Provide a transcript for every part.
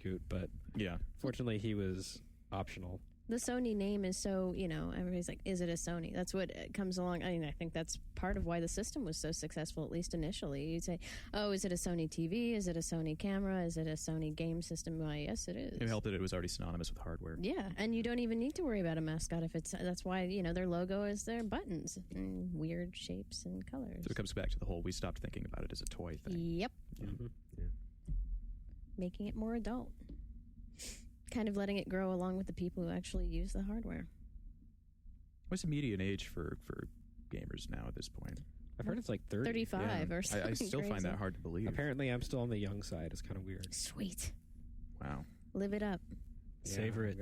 scoot, but Yeah. fortunately he was optional. The Sony name is so, everybody's like, is it a Sony? That's what comes along. I mean, I think that's part of why the system was so successful, at least initially. You'd say, oh, is it a Sony TV? Is it a Sony camera? Is it a Sony game system? Why, yes, it is. It helped that it was already synonymous with hardware. Yeah, and you don't even need to worry about a mascot if that's why, their logo is their buttons in weird shapes and colors. So it comes back to the whole, we stopped thinking about it as a toy thing. Yep. Mm-hmm. Yeah. Making it more adult. Kind of letting it grow along with the people who actually use the hardware. What's the median age for gamers now at this point? I've heard it's like 30. 35 or something. I still crazy. find that hard to believe. Apparently I'm still on the young side. It's kind of weird. Sweet. Wow. Live it up. Savor it.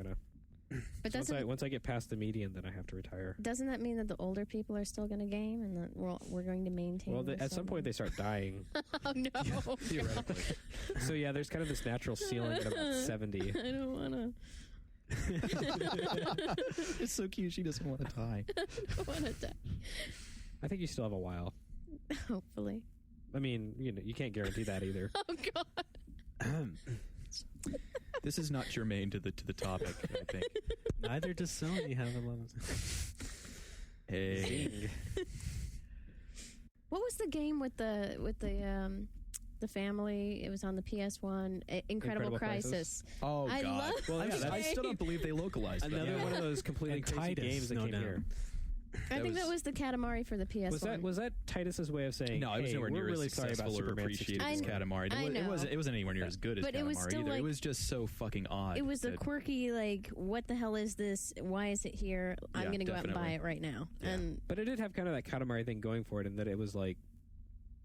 But Once I get past the median, then I have to retire. doesn't that mean that the older people are still going to game and that we're going to maintain? Well, this at some point they start dying. Oh no! Theoretically. So yeah, there's kind of this natural ceiling at about 70. I don't want to. It's so cute. She doesn't want to die. I don't want to die. I think you still have a while. Hopefully. I mean, you can't guarantee that either. Oh God. This is not germane to the topic, I think. Neither does Sony have a lot of... Hey. What was the game with the family? It was on the PS1. Incredible Crisis. Oh, I God. love Well, yeah, I still don't believe they localized that. Another one of those completely And crazy Titus, games that no came doubt. here. I think that was the Katamari for the PS1. Was that Titus's way of saying? No, it was hey, nowhere we're near really as sorry about successful or Superman appreciated 64. as Katamari. I know. It wasn't anywhere near as good as But it was Katamari still either. like- It was just so fucking odd. It was the that- quirky, like, what the hell is this? Why is it here? I'm Yeah, going to go out and buy definitely. it right now. Yeah. And But it did have kind of that Katamari thing going for it in that it was like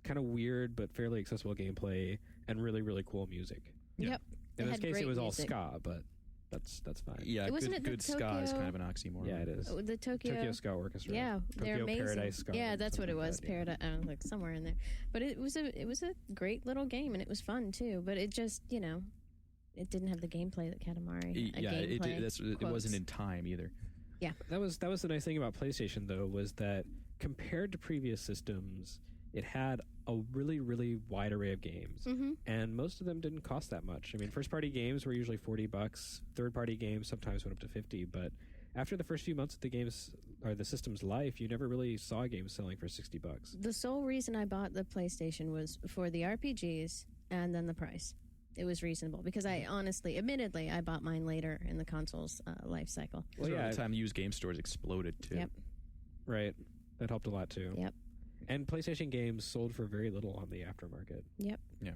kind of weird but fairly accessible gameplay and really, really cool music. Yeah. Yep. In this had case, great it was all music. ska, but that's fine. Yeah, Wasn't it the good ska is Tokyo- kind of an oxymoron. Yeah, it is. Oh, the Tokyo Ska Orchestra. Yeah, they're Tokyo amazing. Paradise Ska. Yeah, that's what it something like was. that, yeah. Paradise, like somewhere in there. But it was a great little game, and it was fun too. But it just, it didn't have the gameplay that Katamari. Yeah, it gameplay, wasn't in time either. Yeah, That was the nice thing about PlayStation, though, was that compared to previous systems, it had a really, really wide array of games. Mm-hmm. And most of them didn't cost that much. I mean, first-party games were usually $40. Third-party games sometimes went up to $50. But after the first few months of the game's or the system's life, you never really saw games selling for $60. the sole reason I bought the PlayStation was for the RPGs and then the price. It was reasonable because admittedly, I bought mine later in the console's life cycle. Well, At yeah, the time, used game stores exploded too. Yep. right. That helped a lot, too. Yep. And PlayStation games sold for very little on the aftermarket. Yep. Yeah.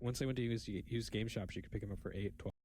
Once they went to used game shops, you could pick them up for $8, $12.